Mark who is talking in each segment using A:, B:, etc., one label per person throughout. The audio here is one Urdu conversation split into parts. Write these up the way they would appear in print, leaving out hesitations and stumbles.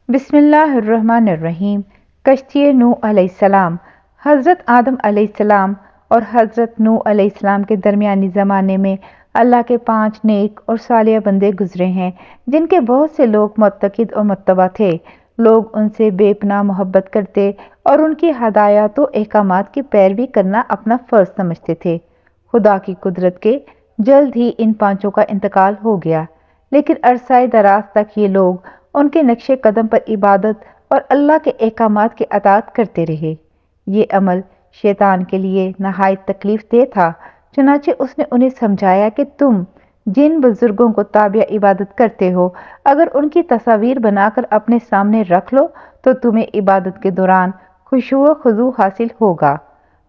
A: بسم اللہ الرحمن الرحیم۔ کشتی نوح علیہ السلام۔ حضرت آدم علیہ السلام اور حضرت نوح علیہ السلام کے درمیانی زمانے میں اللہ کے 5 نیک اور صالح بندے گزرے ہیں جن کے بہت سے لوگ معتقد اور متبع تھے۔ لوگ ان سے بے پناہ محبت کرتے اور ان کی ہدایات و احکامات کی پیروی کرنا اپنا فرض سمجھتے تھے۔ خدا کی قدرت کے جلد ہی ان 5 کا انتقال ہو گیا، لیکن عرصہ دراز تک یہ لوگ ان کے نقش قدم پر عبادت اور اللہ کے احکامات کی اطاعت کرتے رہے۔ یہ عمل شیطان کے لیے نہایت تکلیف دہ تھا، چنانچہ اس نے انہیں سمجھایا کہ تم جن بزرگوں کو تابع عبادت کرتے ہو، اگر ان کی تصاویر بنا کر اپنے سامنے رکھ لو تو تمہیں عبادت کے دوران خشوع و خضوع حاصل ہوگا۔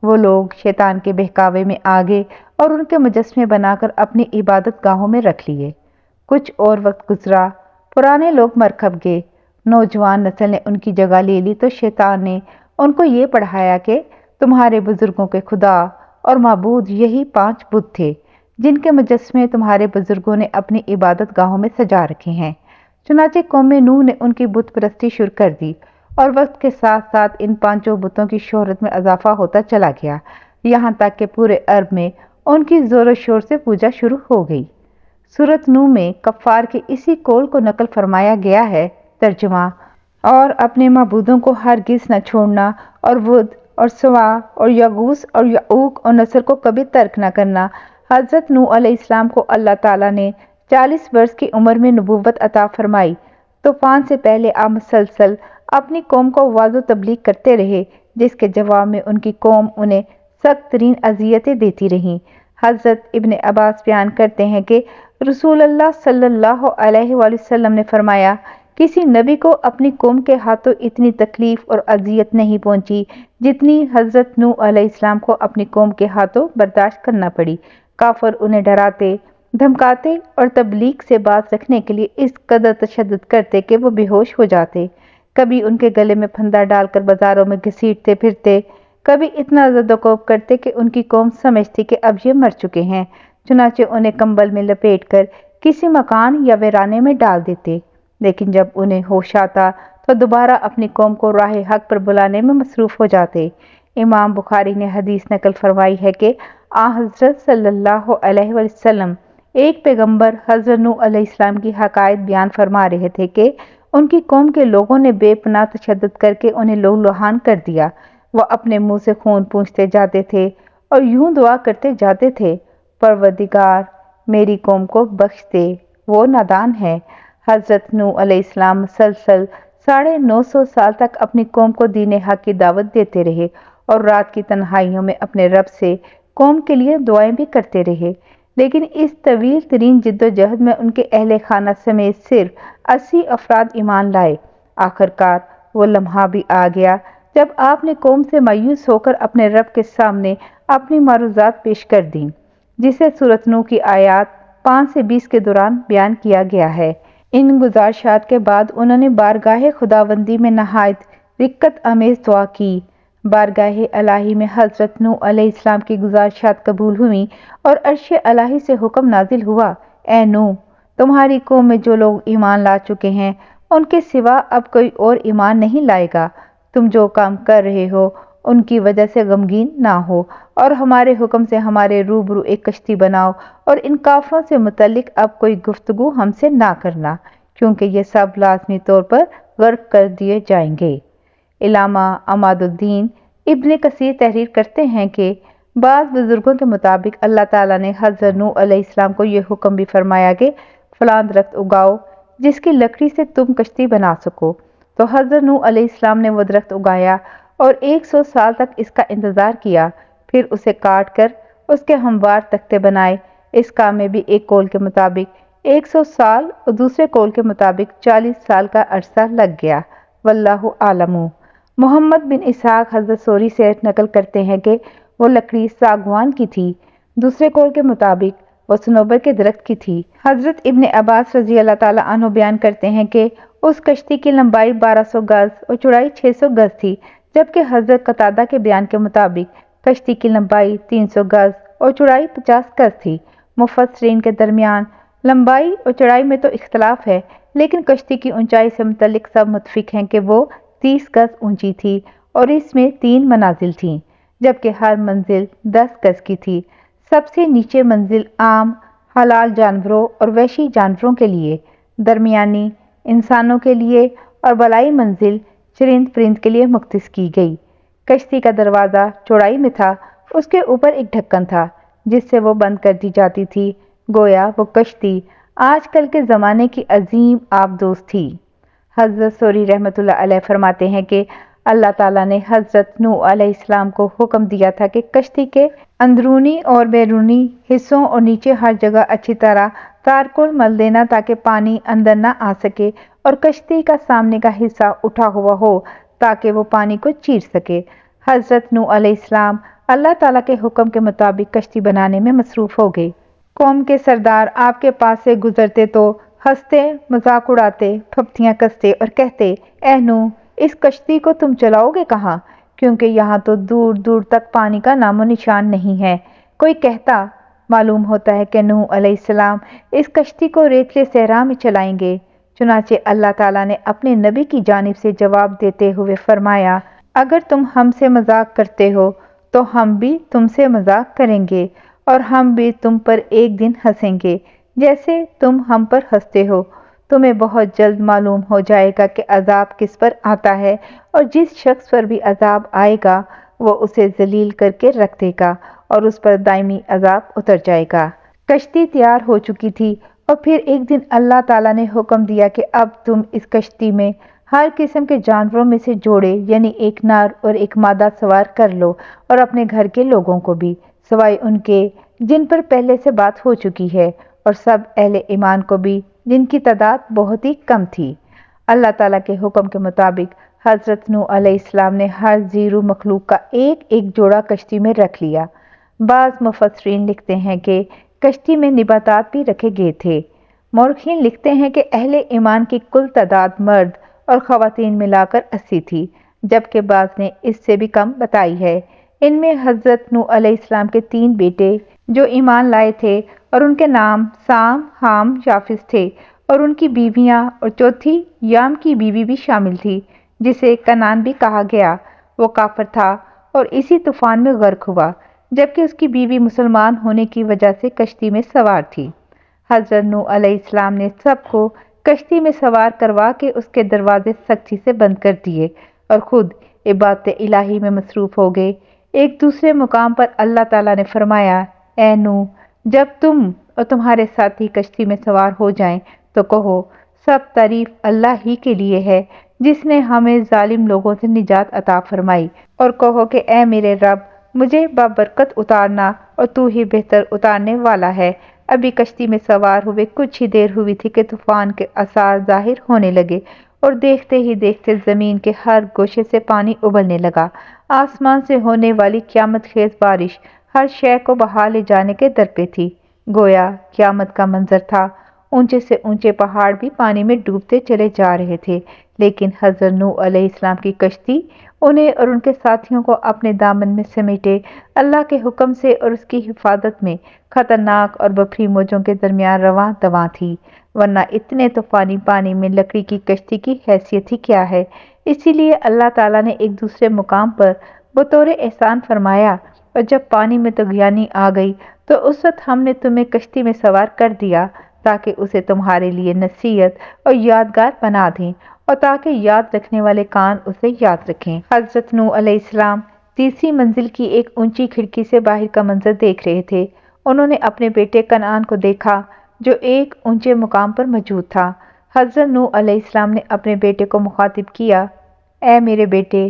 A: وہ لوگ شیطان کے بہکاوے میں آ گئے اور ان کے مجسمے بنا کر اپنی عبادت گاہوں میں رکھ لیے۔ کچھ اور وقت گزرا، پرانے لوگ مر کھپ گئے، نوجوان نسل نے ان کی جگہ لے لی تو شیطان نے ان کو یہ پڑھایا کہ تمہارے بزرگوں کے خدا اور معبود یہی 5 بت تھے جن کے مجسمے تمہارے بزرگوں نے اپنی عبادت گاہوں میں سجا رکھے ہیں۔ چنانچہ قوم نوح نے ان کی بت پرستی شروع کر دی اور وقت کے ساتھ ساتھ ان 5 بتوں کی شہرت میں اضافہ ہوتا چلا گیا، یہاں تک کہ پورے عرب میں ان کی زور و شور سے پوجا شروع ہو گئی۔ سورۃ نوح میں کفار کے اسی قول کو نقل فرمایا گیا ہے۔ ترجمہ: اور اپنے معبودوں کو ہرگز نہ چھوڑنا، اور ود اور سوا اور یغوث اور یعوق اور نصر کو کبھی ترک نہ کرنا۔ حضرت نوح علیہ السلام کو اللہ تعالیٰ نے 40 برس کی عمر میں نبوت عطا فرمائی۔ طوفان سے پہلے آپ مسلسل اپنی قوم کو وعظ و تبلیغ کرتے رہے، جس کے جواب میں ان کی قوم انہیں سخت ترین اذیتیں دیتی رہیں۔ حضرت ابن عباس بیان کرتے ہیں کہ رسول اللہ صلی اللہ علیہ وآلہ وسلم نے فرمایا، کسی نبی کو اپنی قوم کے ہاتھوں اتنی تکلیف اور اذیت نہیں پہنچی جتنی حضرت نوح علیہ السلام کو اپنی قوم کے ہاتھوں برداشت کرنا پڑی۔ کافر انہیں ڈراتے، دھمکاتے اور تبلیغ سے باز رکھنے کے لیے اس قدر تشدد کرتے کہ وہ بے ہوش ہو جاتے۔ کبھی ان کے گلے میں پھندا ڈال کر بازاروں میں گھسیٹتے پھرتے، کبھی اتنا زد و کوب کرتے کہ ان کی قوم سمجھتی کہ اب یہ مر چکے ہیں، چنانچہ انہیں کمبل میں لپیٹ کر کسی مکان یا ویرانے میں ڈال دیتے۔ لیکن جب انہیں ہوش آتا تو دوبارہ اپنی قوم کو راہ حق پر بلانے میں مصروف ہو جاتے۔ امام بخاری نے حدیث نقل فرمائی ہے کہ حضرت صلی اللہ علیہ وسلم ایک پیغمبر حضرت نوح علیہ السلام کی حکایت بیان فرما رہے تھے کہ ان کی قوم کے لوگوں نے بے پناہ تشدد کر کے انہیں لہولہان کر دیا۔ وہ اپنے منہ سے خون پونچھتے جاتے تھے اور یوں دعا کرتے جاتے تھے، پروردگار میری قوم کو بخش دے، وہ نادان ہے۔ حضرت نوح علیہ السلام مسلسل 950 سال تک اپنی قوم کو دین حق کی دعوت دیتے رہے اور رات کی تنہائیوں میں اپنے رب سے قوم کے لیے دعائیں بھی کرتے رہے۔ لیکن اس طویل ترین جد و جہد میں ان کے اہل خانہ سمیت صرف 80 افراد ایمان لائے۔ آخرکار وہ لمحہ بھی آ گیا جب آپ نے قوم سے مایوس ہو کر اپنے رب کے سامنے اپنی معروضات پیش کر دیں، جسے سورۃ نوح کی آیات 5 سے 20 کے دوران بیان کیا گیا ہے۔ ان گزارشات کے بعد انہوں نے بارگاہ خداوندی میں نہایت رقت آمیز دعا کی۔ بارگاہ الہی میں حضرت نوح علیہ السلام کی گزارشات قبول ہوئیں اور عرش الہی سے حکم نازل ہوا، اے نوح، تمہاری قوم میں جو لوگ ایمان لا چکے ہیں ان کے سوا اب کوئی اور ایمان نہیں لائے گا۔ تم جو کام کر رہے ہو ان کی وجہ سے غمگین نہ ہو اور ہمارے حکم سے ہمارے روبرو ایک کشتی بناؤ، اور ان کافروں سے متعلق اب کوئی گفتگو ہم سے نہ کرنا، کیونکہ یہ سب لازمی طور پر غرق کر دیے جائیں گے۔ علامہ عماد الدین ابن کثیر تحریر کرتے ہیں کہ بعض بزرگوں کے مطابق اللہ تعالیٰ نے حضرت نوح علیہ السلام کو یہ حکم بھی فرمایا کہ فلاں درخت اگاؤ جس کی لکڑی سے تم کشتی بنا سکو، تو حضرت نوح علیہ السلام نے وہ درخت اگایا اور 100 سال تک اس کا انتظار کیا، پھر اسے کاٹ کر اس کے ہموار تختے بنائے۔ اس کام میں بھی ایک قول کے مطابق 100 سال اور دوسرے قول کے مطابق 40 سال کا عرصہ لگ گیا، واللہ اعلم۔ محمد بن اسحاق حضرت سوری سے نقل کرتے ہیں کہ وہ لکڑی ساگوان کی تھی، دوسرے قول کے مطابق وہ صنوبر کے درخت کی تھی۔ حضرت ابن عباس رضی اللہ تعالیٰ عنہ بیان کرتے ہیں کہ اس کشتی کی لمبائی 1200 گز اور چوڑائی 600 گز تھی، جبکہ حضرت قتادہ کے بیان کے مطابق کشتی کی لمبائی 300 گز اور چوڑائی 50 گز تھی۔ مفسرین کے درمیان لمبائی اور چوڑائی میں تو اختلاف ہے، لیکن کشتی کی اونچائی سے متعلق سب متفق ہیں کہ وہ 30 گز اونچی تھی اور اس میں 3 منازل تھیں، جبکہ ہر منزل 10 گز کی تھی۔ سب سے نیچے منزل عام حلال جانوروں اور وحشی جانوروں کے لیے، درمیانی انسانوں کے لیے اور بالائی منزل چرند پرند کے لیے مختص کی گئی۔ کشتی کا دروازہ چوڑائی میں تھا، اس کے اوپر ایک ڈھکن تھا جس سے وہ بند کر دی جاتی تھی، گویا وہ کشتی آج کل کے زمانے کی عظیم آبدوز تھی۔ حضرت سوری رحمۃ اللہ علیہ فرماتے ہیں کہ اللہ تعالیٰ نے حضرت نوح علیہ السلام کو حکم دیا تھا کہ کشتی کے اندرونی اور بیرونی حصوں اور نیچے ہر جگہ اچھی طرح تارکول مل دینا تاکہ پانی اندر نہ آ سکے اور کشتی کا سامنے کا حصہ اٹھا ہوا ہو تاکہ وہ پانی کو چیر سکے۔ حضرت نوح علیہ السلام اللہ تعالیٰ کے حکم کے مطابق کشتی بنانے میں مصروف ہو گئے۔ قوم کے سردار آپ کے پاس سے گزرتے تو ہنستے، مذاق اڑاتے، پھپتیاں کستے اور کہتے، اے نوح، اس کشتی کو تم چلاؤ گے کہاں؟ کیونکہ یہاں تو دور دور تک پانی کا نام و نشان نہیں ہے۔ کوئی کہتا، معلوم ہوتا ہے کہ نوح علیہ السلام اس کشتی کو ریتلے صحرا میں چلائیں گے۔ چنانچہ اللہ تعالیٰ نے اپنے نبی کی جانب سے جواب دیتے ہوئے فرمایا، اگر تم ہم سے مذاق کرتے ہو تو ہم بھی تم سے مذاق کریں گے اور ہم بھی تم پر ایک دن ہنسیں گے جیسے تم ہم پر ہنستے ہو۔ تمہیں بہت جلد معلوم ہو جائے گا کہ عذاب کس پر آتا ہے، اور جس شخص پر بھی عذاب آئے گا وہ اسے ذلیل کر کے رکھ دے گا اور اس پر دائمی عذاب اتر جائے گا۔ کشتی تیار ہو چکی تھی اور پھر ایک دن اللہ تعالیٰ نے حکم دیا کہ اب تم اس کشتی میں ہر قسم کے جانوروں میں سے جوڑے، یعنی ایک نر اور ایک مادہ سوار کر لو، اور اپنے گھر کے لوگوں کو بھی، سوائے ان کے جن پر پہلے سے بات ہو چکی ہے، اور سب اہل ایمان کو بھی جن کی تعداد بہت ہی کم تھی۔ اللہ تعالیٰ کے حکم کے مطابق حضرت نوح علیہ السلام نے ہر زیرو مخلوق کا ایک ایک جوڑا کشتی میں رکھ لیا۔ بعض مفسرین لکھتے ہیں کہ کشتی میں نباتات بھی رکھے گئے تھے۔ مورخین لکھتے ہیں کہ اہل ایمان کی کل تعداد مرد اور خواتین ملا کر 80 تھی، جبکہ بعض نے اس سے بھی کم بتائی ہے۔ ان میں حضرت نوح علیہ السلام کے 3 بیٹے جو ایمان لائے تھے اور ان کے نام سام، حام، یافس تھے، اور ان کی بیویاں، اور چوتھی یام کی بیوی بھی شامل تھی جسے کنعان بھی کہا گیا۔ وہ کافر تھا اور اسی طوفان میں غرق ہوا، جبکہ اس کی بیوی مسلمان ہونے کی وجہ سے کشتی میں سوار تھی۔ حضرت نوح علیہ السلام نے سب کو کشتی میں سوار کروا کے اس کے دروازے سختی سے بند کر دیے اور خود عبادت الہی میں مصروف ہو گئے۔ ایک دوسرے مقام پر اللہ تعالیٰ نے فرمایا، اے نوح، جب تم اور تمہارے ساتھی کشتی میں سوار ہو جائیں تو کہو، سب تعریف اللہ ہی کے لیے ہے جس نے ہمیں ظالم لوگوں سے نجات عطا فرمائی، اور کہو کہ اے میرے رب، مجھے بابرکت اتارنا اور تو ہی بہتر اتارنے والا ہے۔ ابھی کشتی میں سوار ہوئے کچھ ہی دیر ہوئی تھی کہ طوفان کے آثار ظاہر ہونے لگے اور دیکھتے ہی دیکھتے زمین کے ہر گوشے سے پانی ابلنے لگا۔ آسمان سے ہونے والی قیامت خیز بارش ہر شے کو بہا لے جانے کے در پہ تھی، گویا قیامت کا منظر تھا۔ اونچے سے اونچے پہاڑ بھی پانی میں ڈوبتے چلے جا رہے تھے، لیکن حضرت نوح علیہ السلام کی کشتی انہیں اور ان کے ساتھیوں کو اپنے دامن میں سمیٹے اللہ کے حکم سے اور اس کی حفاظت میں خطرناک اور بپھری موجوں کے درمیان رواں دواں تھی، ورنہ اتنے طوفانی پانی میں لکڑی کی کشتی کی حیثیت ہی کیا ہے۔ اسی لیے اللہ تعالیٰ نے ایک دوسرے مقام پر بطور احسان فرمایا، اور جب پانی میں طغیانی آ گئی تو اس وقت ہم نے تمہیں کشتی میں سوار کر دیا تاکہ اسے تمہارے لیے نصیحت اور یادگار بنا دیں، اور تاکہ یاد رکھنے والے کان اسے یاد رکھیں۔ حضرت نوح علیہ السلام 30 منزل کی ایک اونچی کھڑکی سے باہر کا منظر دیکھ رہے تھے۔ انہوں نے اپنے بیٹے کنعان کو دیکھا جو ایک اونچے مقام پر موجود تھا۔ حضرت نوح علیہ السلام نے اپنے بیٹے کو مخاطب کیا، اے میرے بیٹے،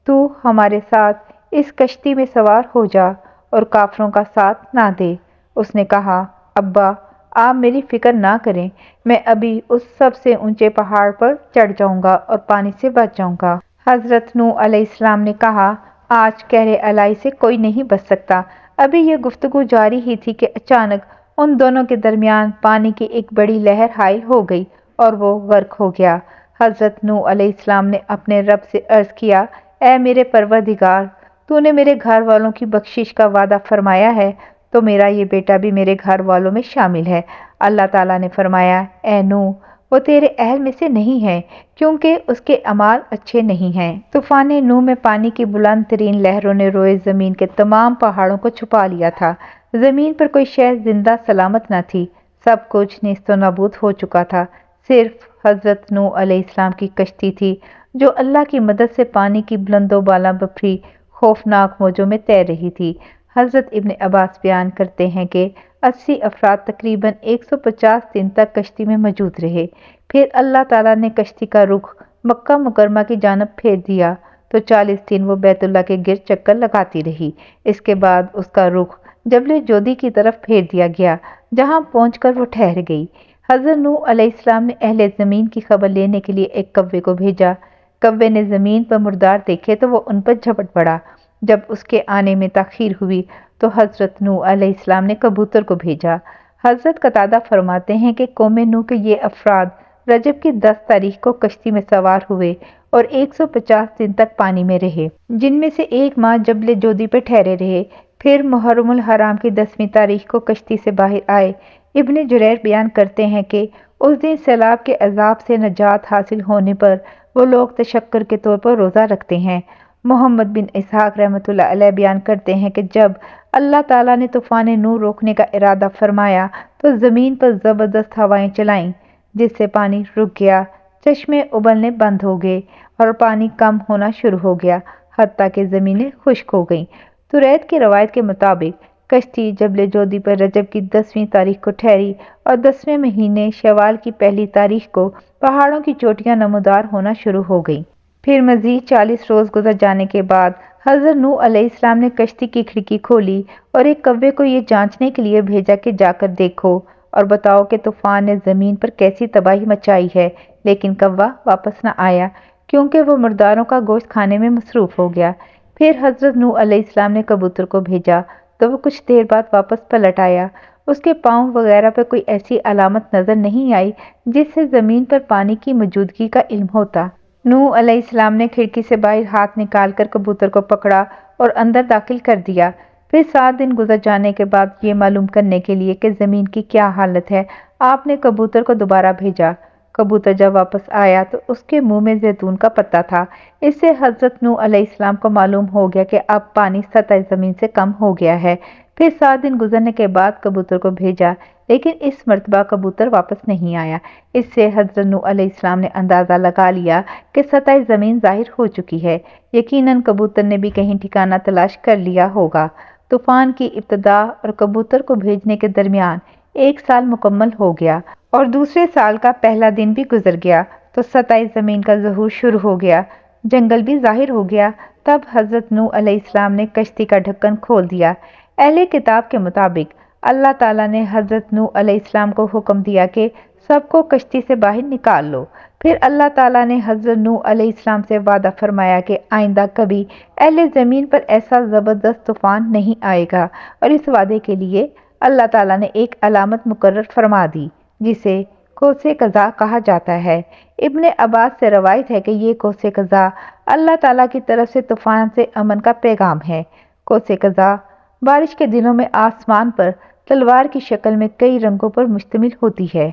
A: تو ہمارے ساتھ اس کشتی میں سوار ہو جا اور کافروں کا ساتھ نہ دے۔ اس نے کہا، ابا، آپ میری فکر نہ کریں، میں ابھی اس سب سے اونچے پہاڑ پر چڑھ جاؤں گا اور پانی سے بچ جاؤں گا۔ حضرت نوح علیہ السلام نے کہا، آج کہر الہی سے کوئی نہیں بچ سکتا۔ ابھی یہ گفتگو جاری ہی تھی کہ اچانک ان دونوں کے درمیان پانی کی ایک بڑی لہر حائل ہو گئی اور وہ غرق ہو گیا۔ حضرت نوح علیہ السلام نے اپنے رب سے عرض کیا، اے میرے پروردگار، تو نے میرے گھر والوں کی بخشش کا وعدہ فرمایا ہے تو میرا یہ بیٹا بھی میرے گھر والوں میں شامل ہے۔ اللہ تعالیٰ نے فرمایا، اے نوح، وہ تیرے اہل میں سے نہیں ہے کیونکہ اس کے اعمال اچھے نہیں ہیں۔ طوفان نوح میں پانی کی بلند ترین لہروں نے روئے زمین کے تمام پہاڑوں کو چھپا لیا تھا۔ زمین پر کوئی شے زندہ سلامت نہ تھی، سب کچھ نیست و نابود ہو چکا تھا۔ صرف حضرت نوح علیہ السلام کی کشتی تھی جو اللہ کی مدد سے پانی کی بلند و بالا بپھری خوفناک موجوں میں تیر رہی تھی۔ حضرت ابن عباس بیان کرتے ہیں کہ 80 افراد تقریباً 150 دن تک کشتی میں موجود رہے۔ پھر اللہ تعالیٰ نے کشتی کا رخ مکہ مکرمہ کی جانب پھیر دیا تو 40 دن وہ بیت اللہ کے گرد چکر لگاتی رہی۔ اس کے بعد اس کا رخ جبل جودی کی طرف پھیر دیا گیا جہاں پہنچ کر وہ ٹھہر گئی۔ حضرت نوح علیہ السلام نے اہل زمین کی خبر لینے کے لیے ایک کوے کو بھیجا۔ کوے نے زمین پر مردار دیکھے تو وہ ان پر جھپٹ پڑا۔ جب اس کے آنے میں تاخیر ہوئی تو حضرت نوح علیہ السلام نے کبوتر کو بھیجا۔ حضرت قتادہ فرماتے ہیں کہ قوم نوح کے یہ افراد رجب کی 10 تاریخ کو کشتی میں سوار ہوئے اور 150 دن تک پانی میں رہے، جن میں سے ایک ماہ جبل جودی پہ ٹھہرے رہے۔ پھر محرم الحرام کی 10ویں تاریخ کو کشتی سے باہر آئے۔ ابن جریر بیان کرتے ہیں کہ اس دن سیلاب کے عذاب سے نجات حاصل ہونے پر وہ لوگ تشکر کے طور پر روزہ رکھتے ہیں۔ محمد بن اسحاق رحمۃ اللہ علیہ بیان کرتے ہیں کہ جب اللہ تعالیٰ نے طوفان نوح روکنے کا ارادہ فرمایا تو زمین پر زبردست ہوائیں چلائیں جس سے پانی رک گیا، چشمے ابلنے بند ہو گئے اور پانی کم ہونا شروع ہو گیا حتیٰ کہ زمینیں خشک ہو گئیں۔ تریت کی روایت کے مطابق کشتی جبل جودی پر رجب کی 10ویں تاریخ کو ٹھہری اور 10ویں مہینے شوال کی پہلی تاریخ کو پہاڑوں کی چوٹیاں نمودار ہونا شروع ہو گئیں۔ پھر مزید 40 روز گزر جانے کے بعد حضرت نوح علیہ السلام نے کشتی کی کھڑکی کھولی اور ایک کوے کو یہ جانچنے کے لیے بھیجا کہ جا کر دیکھو اور بتاؤ کہ طوفان نے زمین پر کیسی تباہی مچائی ہے، لیکن کوا واپس نہ آیا کیونکہ وہ مرداروں کا گوشت کھانے میں مصروف ہو گیا۔ پھر حضرت نوح علیہ السلام نے کبوتر کو بھیجا تو وہ کچھ دیر بعد واپس پلٹ آیا۔ اس کے پاؤں وغیرہ پر کوئی ایسی علامت نظر نہیں آئی جس سے زمین پر پانی کی موجودگی کا علم ہوتا۔ نوح علیہ السلام نے کھڑکی سے باہر ہاتھ نکال کر کبوتر کو پکڑا اور اندر داخل کر دیا۔ پھر 7 دن گزر جانے کے بعد یہ معلوم کرنے کے لیے کہ زمین کی کیا حالت ہے، آپ نے کبوتر کو دوبارہ بھیجا۔ کبوتر جب واپس آیا تو اس کے منہ میں زیتون کا پتا تھا۔ اس سے حضرت نوح علیہ السلام کو معلوم ہو گیا کہ اب پانی سطح زمین سے کم ہو گیا ہے۔ پھر 7 دن گزرنے کے بعد کبوتر کو بھیجا لیکن اس مرتبہ کبوتر واپس نہیں آیا۔ اس سے حضرت نوح علیہ السلام نے اندازہ لگا لیا کہ سطح زمین ظاہر ہو چکی ہے، یقیناً کبوتر نے بھی کہیں ٹھکانہ تلاش کر لیا ہوگا۔ طوفان کی ابتدا اور کبوتر کو بھیجنے کے درمیان 1 سال مکمل ہو گیا اور دوسرے سال کا پہلا دن بھی گزر گیا تو سطح زمین کا ظہور شروع ہو گیا، جنگل بھی ظاہر ہو گیا۔ تب حضرت نوح علیہ السلام نے کشتی کا ڈھکن کھول دیا۔ اہل کتاب کے مطابق اللہ تعالیٰ نے حضرت نوح علیہ السلام کو حکم دیا کہ سب کو کشتی سے باہر نکال لو۔ پھر اللہ تعالیٰ نے حضرت نوح علیہ السلام سے وعدہ فرمایا کہ آئندہ کبھی اہل زمین پر ایسا زبردست طوفان نہیں آئے گا، اور اس وعدے کے لیے اللہ تعالیٰ نے ایک علامت مقرر فرما دی جسے کوس قزح کہا جاتا ہے۔ ابن عباس سے روایت ہے کہ یہ کوس قزح اللہ تعالیٰ کی طرف سے طوفان سے امن کا پیغام ہے۔ کوس قزح بارش کے دنوں میں آسمان پر تلوار کی شکل میں کئی رنگوں پر مشتمل ہوتی ہے۔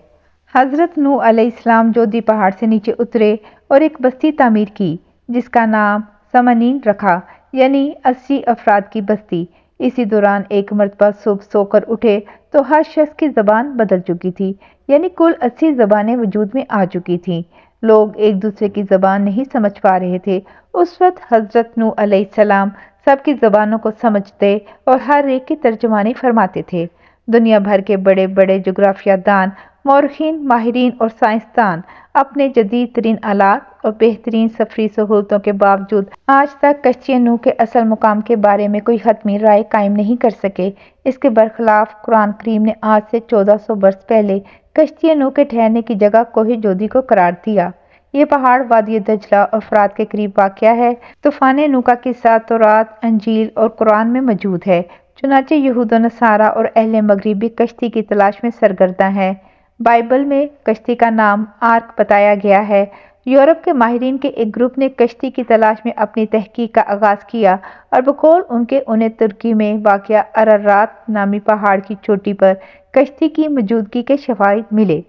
A: حضرت نوح علیہ السلام جودی پہاڑ سے نیچے اترے اور ایک بستی تعمیر کی جس کا نام سمنین رکھا، یعنی 80 افراد کی بستی۔ اسی دوران ایک مرتبہ صبح سو کر اٹھے تو ہر شخص کی زبان بدل چکی تھی، یعنی کل 80 زبانیں وجود میں آ چکی تھیں۔ لوگ ایک دوسرے کی زبان نہیں سمجھ پا رہے تھے۔ اس وقت حضرت نوح علیہ السلام سب کی زبانوں کو سمجھتے اور ہر ایک کی ترجمانی فرماتے تھے۔ دنیا بھر کے بڑے بڑے جغرافیہ دان، مورخین، ماہرین اور سائنسدان اپنے جدید ترین آلات اور بہترین سفری سہولتوں کے باوجود آج تک کشتی نوح کے اصل مقام کے بارے میں کوئی حتمی رائے قائم نہیں کر سکے۔ اس کے برخلاف قرآن کریم نے آج سے 1400 برس پہلے کشتی نوح کے ٹھہرنے کی جگہ کوہ جودی کو قرار دیا۔ یہ پہاڑ وادی دجلہ اور فرات کے قریب واقع ہے۔ طوفان نوح کا قصہ تورات، انجیل اور قرآن میں موجود ہے۔ چنانچہ یہود و نصارہ اور اہل مغرب بھی کشتی کی تلاش میں سرگرداں ہیں۔ بائبل میں کشتی کا نام آرک بتایا گیا ہے۔ یورپ کے ماہرین کے ایک گروپ نے کشتی کی تلاش میں اپنی تحقیق کا آغاز کیا اور بقول ان کے انہیں ترکی میں واقع ارارات نامی پہاڑ کی چوٹی پر کشتی کی موجودگی کے شواہد ملے۔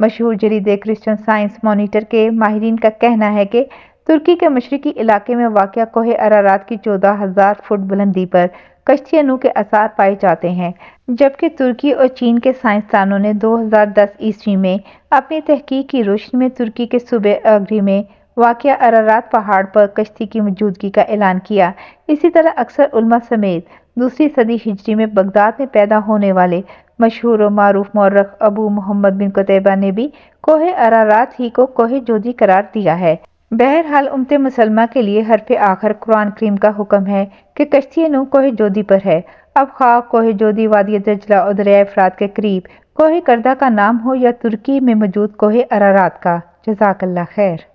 A: مشہور جریدے کرسچن سائنس مانیٹر کے ماہرین کا کہنا ہے کہ ترکی کے مشرقی علاقے میں واقع کوہ ارارات کی 14,000 فٹ بلندی پر کشتی نو کے آثار پائے جاتے ہیں، جبکہ ترکی اور چین کے سائنسدانوں نے 2010 عیسوی میں اپنی تحقیق کی روشنی میں ترکی کے صوبے اگری میں واقع ارارات پہاڑ پر کشتی کی موجودگی کا اعلان کیا۔ اسی طرح اکثر علماء سمیت دوسری صدی ہجری میں بغداد میں پیدا ہونے والے مشہور و معروف مورخ ابو محمد بن قتیبہ نے بھی کوہ ارارات ہی کو کوہ جودی قرار دیا ہے۔ بہرحال امت مسلمہ کے لیے حرف آخر قرآن کریم کا حکم ہے کہ کشتی نو کوہ جودی پر ہے۔ اب خواہ کوہ جودی وادی دجلہ اور دریائے فرات کے قریب کوہ کردہ کا نام ہو یا ترکی میں موجود کوہ ارارات کا۔ جزاک اللہ خیر۔